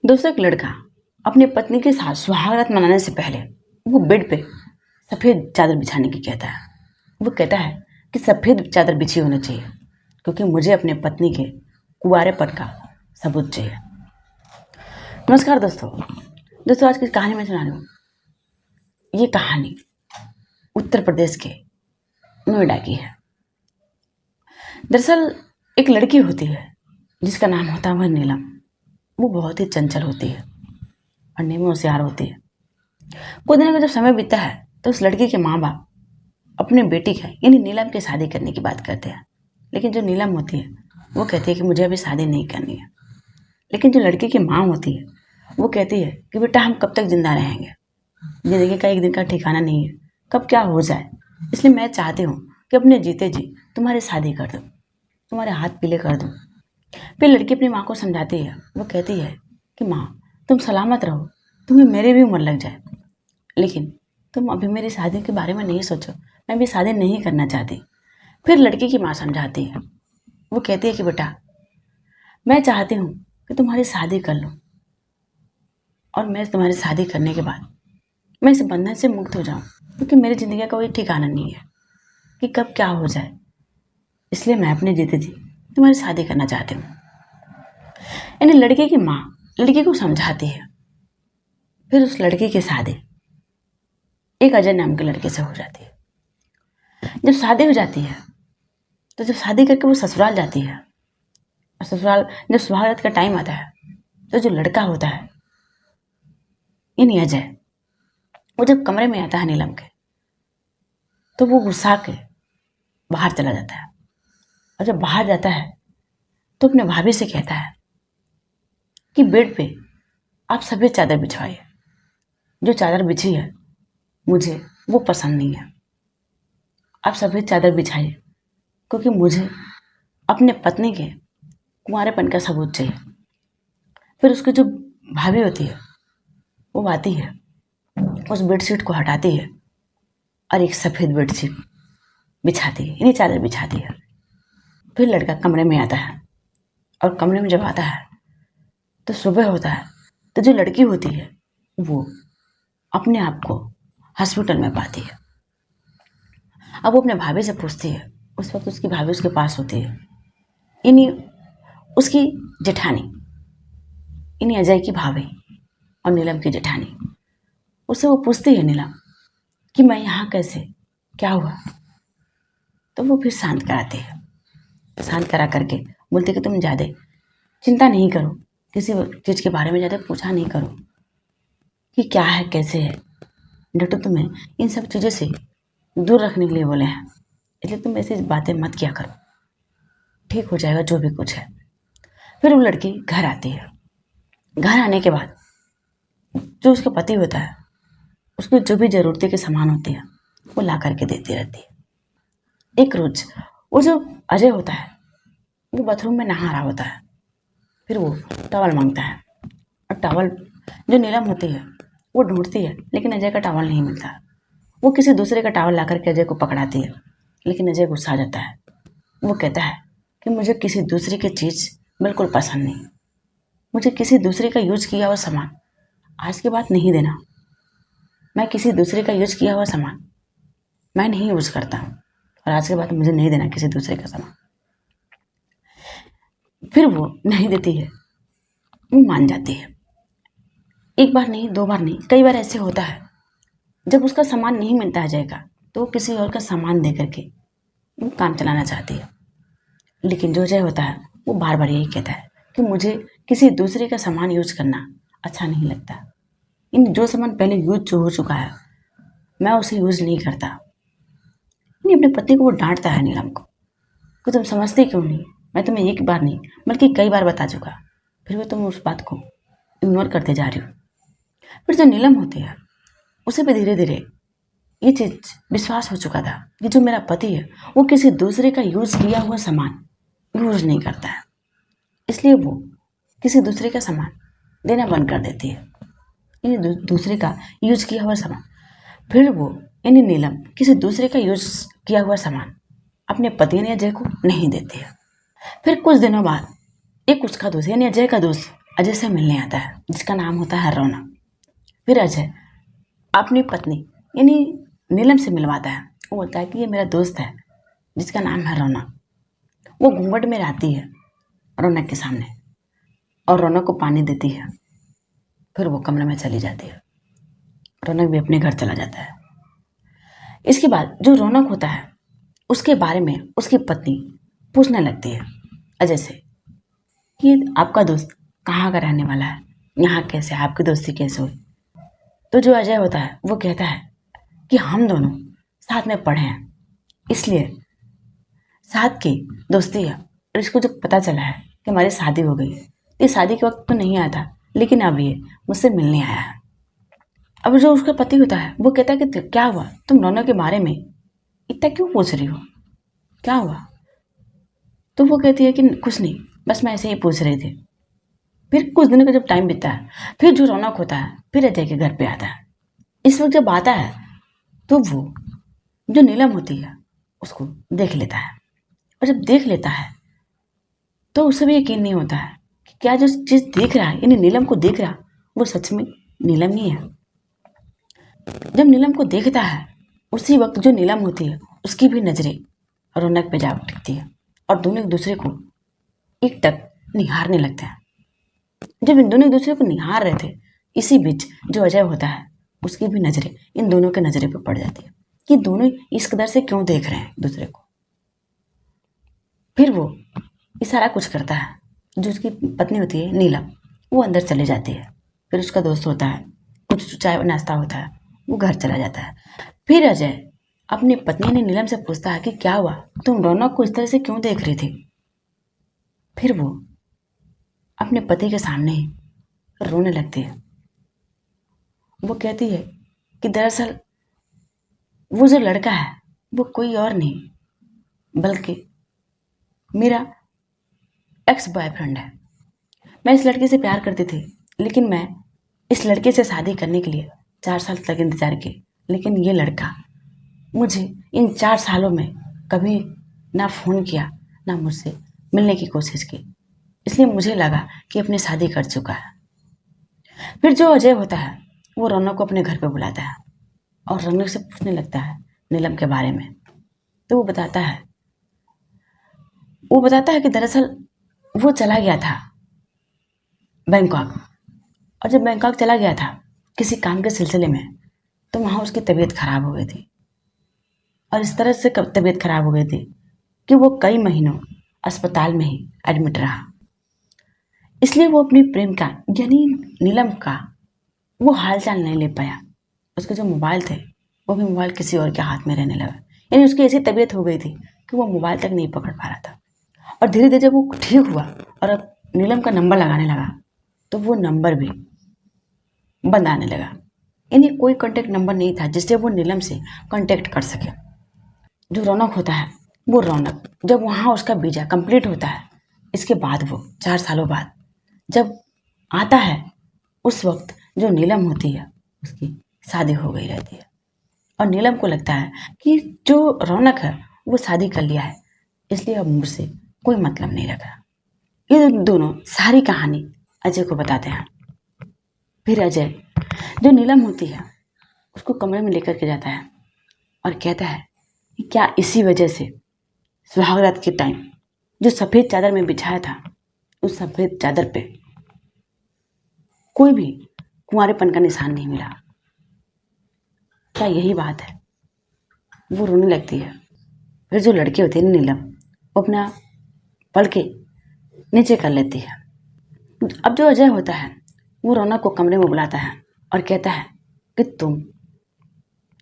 दोस्तों, एक लड़का अपनी पत्नी के साथ सुहागरात मनाने से पहले वो बेड पे सफ़ेद चादर बिछाने की कहता है। वो कहता है कि सफ़ेद चादर बिछी होनी चाहिए क्योंकि मुझे अपने पत्नी के कुंवारेपन का सबूत चाहिए। नमस्कार दोस्तों, आज की कहानी मैं सुना रही हूँ। ये कहानी उत्तर प्रदेश के नोएडा की है। दरअसल एक लड़की होती है जिसका नाम होता है नीलम। वो बहुत ही चंचल होती है, पढ़ने में होशियार होती है। कुछ दिनों का जब समय बीतता है तो उस लड़की के माँ बाप अपने बेटी का यानी नीलम की शादी करने की बात करते हैं। लेकिन जो नीलम होती है वो कहती है कि मुझे अभी शादी नहीं करनी है। लेकिन जो लड़की की माँ होती है वो कहती है कि बेटा हम कब तक जिंदा रहेंगे, जिंदगी का एक दिन का ठिकाना नहीं है, कब क्या हो जाए। इसलिए मैं चाहती हूँ कि अपने जीते जी तुम्हारी शादी कर दूँ, तुम्हारे हाथ पीले कर दूँ। फिर लड़की अपनी माँ को समझाती है। वो कहती है कि माँ तुम सलामत रहो, तुम्हें मेरी भी उम्र लग जाए, लेकिन तुम अभी मेरी शादी के बारे में नहीं सोचो, मैं भी शादी नहीं करना चाहती। फिर लड़की की माँ समझाती है। वो कहती है कि बेटा मैं चाहती हूँ कि तुम्हारी शादी कर लो और मैं तुम्हारी शादी करने के बाद मैं इस बंधन से मुक्त हो जाऊँ, क्योंकि मेरी ज़िंदगी का कोई ठिकाना नहीं है कि कब क्या हो जाए। इसलिए मैं अपने जीते जी तुम्हारी शादी करना चाहती हूँ। यानी लड़के की माँ लड़की को समझाती है। फिर उस लड़की की शादी एक अजय नाम के लड़के से हो जाती है। जब शादी हो जाती है तो जब शादी करके वो ससुराल जाती है और ससुराल जब सुहागरात का टाइम आता है तो जो लड़का होता है यानी अजय, वो जब कमरे में आता है नीलम के तो वो गुस्सा के बाहर चला जाता है। और जब बाहर जाता है तो अपने भाभी से कहता है कि बेड पे आप सफ़ेद चादर बिछवाइए, जो चादर बिछी है मुझे वो पसंद नहीं है। आप सफ़ेद चादर बिछाइए क्योंकि मुझे अपने पत्नी के कुंवारेपन का सबूत चाहिए। फिर उसकी जो भाभी होती है वो आती है, उस बेडशीट को हटाती है और एक सफ़ेद बेडशीट बिछाती है, यानी चादर बिछाती है। फिर लड़का कमरे में आता है और कमरे में जब आता है तो सुबह होता है तो जो लड़की होती है वो अपने आप को हॉस्पिटल में पाती है। अब वो अपने भाभी से पूछती है। उस वक्त उसकी भाभी उसके पास होती है, यानी उसकी जेठानी, यानी अजय की भाभी और नीलम की जेठानी। उससे वो पूछती है नीलम कि मैं यहाँ कैसे, क्या हुआ। तो वो फिर शांत कराती है। शांत करा करके बोलती कि तुम ज़्यादा चिंता नहीं करो, किसी चीज़ के बारे में ज़्यादा पूछा नहीं करो कि क्या है कैसे है। डॉक्टर तुम्हें इन सब चीज़ों से दूर रखने के लिए बोले हैं, इसलिए तुम ऐसी बातें मत किया करो, ठीक हो जाएगा जो भी कुछ है। फिर वो लड़की घर आती है। घर आने के बाद जो उसका पति होता है उसको जो भी ज़रूरतें के सामान होते हैं वो ला करके देती रहती है। एक रोज़ वो जो अजय होता है वो बाथरूम में नहा रहा होता है। फिर वो टॉवल मांगता है और टॉवल जो नीलम होती है वो ढूंढती है, लेकिन अजय का टॉवल नहीं मिलता। वो किसी दूसरे का टॉवल ला करके अजय को पकड़ाती है, लेकिन अजय गुस्सा आ जाता है। वो कहता है कि मुझे किसी दूसरे की चीज़ बिल्कुल पसंद नहीं, मुझे किसी दूसरे का यूज किया हुआ सामान आज के बाद नहीं देना। मैं किसी दूसरे का यूज किया हुआ सामान मैं नहीं यूज करता हूँ और आज के बाद मुझे नहीं देना किसी दूसरे का सामान। फिर वो नहीं देती है, वो मान जाती है। एक बार नहीं, दो बार नहीं, कई बार ऐसे होता है जब उसका सामान नहीं मिलता अजय का तो वो किसी और का सामान दे करके वो काम चलाना चाहती है। लेकिन जो अजय होता है वो बार बार यही कहता है कि मुझे किसी दूसरे का सामान यूज करना अच्छा नहीं लगता। इन जो सामान पहले यूज जो हो चुका है मैं उसे यूज नहीं करता। नहीं, अपने पति को वो डांटता है नीलम को कि तुम समझती क्यों नहीं, मैं तुम्हें एक बार नहीं बल्कि कई बार बता चुका, फिर भी तुम उस बात को इग्नोर करते जा रही हो। फिर जो नीलम होती है उसे भी धीरे धीरे ये चीज़ विश्वास हो चुका था कि जो मेरा पति है वो किसी दूसरे का यूज किया हुआ सामान यूज नहीं करता है, इसलिए वो किसी दूसरे का सामान देना बंद कर देती है, यानी दूसरे का यूज किया हुआ सामान। फिर वो यानी नीलम किसी दूसरे का यूज किया हुआ सामान अपने पति ने अजय को नहीं देती है। फिर कुछ दिनों बाद एक उसका दोस्त यानी अजय का दोस्त अजय से मिलने आता है, जिसका नाम होता है रौनक। फिर अजय अपनी पत्नी यानी नीलम से मिलवाता है। वो बोलता है कि ये मेरा दोस्त है जिसका नाम है रौनक। वो घूंघट में रहती है रौनक के सामने और रौनक को पानी देती है। फिर वो कमरे में चली जाती है। रौनक भी अपने घर चला जाता है। इसके बाद जो रौनक होता है उसके बारे में उसकी पत्नी पूछने लगती है अजय से कि आपका दोस्त कहाँ का रहने वाला है, यहाँ कैसे, आपकी दोस्ती कैसे हुई। तो जो अजय होता है वो कहता है कि हम दोनों साथ में पढ़े हैं, इसलिए साथ की दोस्ती है। और इसको जब पता चला है कि हमारी शादी हो गई है, ये शादी के वक्त तो नहीं आया था, लेकिन अब ये मुझसे मिलने आया है। अब जो उसका पति होता है वो कहता है कि क्या हुआ, तुम रौनक के बारे में इतना क्यों पूछ रही हो, क्या हुआ। तो वो कहती है कि कुछ नहीं, बस मैं ऐसे ही पूछ रही थी। फिर कुछ दिनों का जब टाइम बीतता है, फिर जो रौनक होता है फिर अजय के घर पे आता है। इस वक्त जब आता है तो वो जो नीलम होती है उसको देख लेता है। और जब देख लेता है तो उसे भी यकीन नहीं होता है कि क्या जो चीज़ देख रहा है यानी नीलम को देख रहा वो सच में नीलम ही है। जब नीलम को देखता है उसी वक्त जो नीलम होती है उसकी भी नजरें रौनक पे जा टिकती है और दोनों एक दूसरे को एकटक निहारने लगते हैं। जब इन दोनों एक दूसरे को निहार रहे थे, इसी बीच जो अजय होता है उसकी भी नजरें इन दोनों के नजरे पर पड़ जाती है कि दोनों इस कदर से क्यों देख रहे हैं एक दूसरे को। फिर वो इशारा कुछ करता है, जो उसकी पत्नी होती है नीलम, वो अंदर चले जाती है। फिर उसका दोस्त होता है, कुछ चाय नाश्ता होता है, वो घर चला जाता है। फिर अजय अपनी पत्नी ने नीलम से पूछता है कि क्या हुआ, तुम रौनक को इस तरह से क्यों देख रही थी। फिर वो अपने पति के सामने ही रोने लगती है। वो कहती है कि दरअसल वो जो लड़का है वो कोई और नहीं बल्कि मेरा एक्स बॉयफ्रेंड है। मैं इस लड़के से प्यार करती थी, लेकिन मैं इस लड़के से शादी करने के लिए 4 साल तक इंतजार किए, लेकिन ये लड़का मुझे इन 4 सालों में कभी ना फ़ोन किया ना मुझसे मिलने की कोशिश की, इसलिए मुझे लगा कि अपनी शादी कर चुका है। फिर जो अजय होता है वो रौनक को अपने घर पे बुलाता है और रौनक से पूछने लगता है नीलम के बारे में। तो वो बताता है कि दरअसल वो चला गया था बैंकॉक, और जब बैंकॉक चला गया था किसी काम के सिलसिले में, तो वहाँ उसकी तबीयत खराब हो गई थी। और इस तरह से तबीयत खराब हो गई थी कि वो कई महीनों अस्पताल में ही एडमिट रहा। इसलिए वो अपनी प्रेम का यानी नीलम का वो हालचाल नहीं ले पाया। उसके जो मोबाइल थे वो भी मोबाइल किसी और के हाथ में रहने लगा, यानी उसकी ऐसी तबीयत हो गई थी कि वो मोबाइल तक नहीं पकड़ पा रहा था। और धीरे धीरे जब वो ठीक हुआ और अब नीलम का नंबर लगाने लगा तो वो नंबर भी बंद आने लगा, यानी कोई कांटेक्ट नंबर नहीं था जिससे वो नीलम से कांटेक्ट कर सके। जो रौनक होता है वो रौनक जब वहाँ उसका वीज़ा कंप्लीट होता है, इसके बाद वो 4 सालों बाद जब आता है, उस वक्त जो नीलम होती है उसकी शादी हो गई रहती है। और नीलम को लगता है कि जो रौनक है वो शादी कर लिया है, इसलिए अब मुझसे कोई मतलब नहीं रखा। ये दोनों सारी कहानी अजय को बताते हैं। फिर अजय जो नीलम होती है उसको कमरे में लेकर के जाता है और कहता है कि क्या इसी वजह से सुहागरात के टाइम जो सफ़ेद चादर में बिछाया था, उस सफ़ेद चादर पे कोई भी कुंवारेपन का निशान नहीं मिला, क्या यही बात है। वो रोने लगती है। फिर जो लड़के होते हैं नीलम, वो अपना पढ़ के नीचे कर लेती है। अब जो अजय होता है वो रौनक को कमरे में बुलाता है और कहता है कि तुम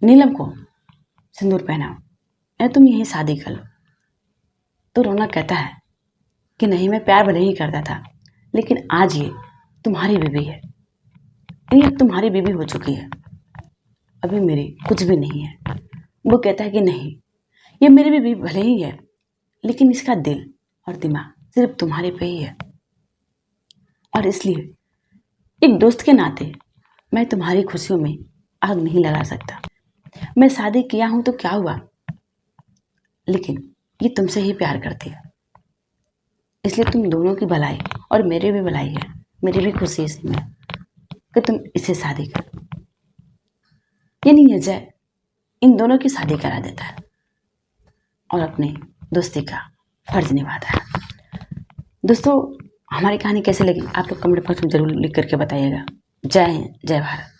नीलम को सिंदूर पहनाओ या तुम यहीं शादी कर लो। तो रौनक कहता है कि नहीं, मैं प्यार भले ही करता था, लेकिन आज ये तुम्हारी बीवी है, ये तुम्हारी बीवी हो चुकी है, अभी मेरी कुछ भी नहीं है। वो कहता है कि नहीं, ये मेरी बीवी भले ही है, लेकिन इसका दिल और दिमाग सिर्फ तुम्हारे पे ही है, और इसलिए एक दोस्त के नाते मैं तुम्हारी खुशियों में आग नहीं लगा सकता। मैं शादी किया हूं तो क्या हुआ, लेकिन ये तुमसे ही प्यार करती है, इसलिए तुम दोनों की भलाई और मेरी भी भलाई है मेरी भी खुशी इसी में कि तुम इससे शादी कर। ये नहीं है जय इन दोनों की शादी करा देता है और अपनी दोस्ती का फर्ज निभाता है। दोस्तों, हमारी कहानी कैसे लगी आप लोग कमेंट बॉक्स में जरूर लिख करके बताइएगा। जय हिंद, जय भारत।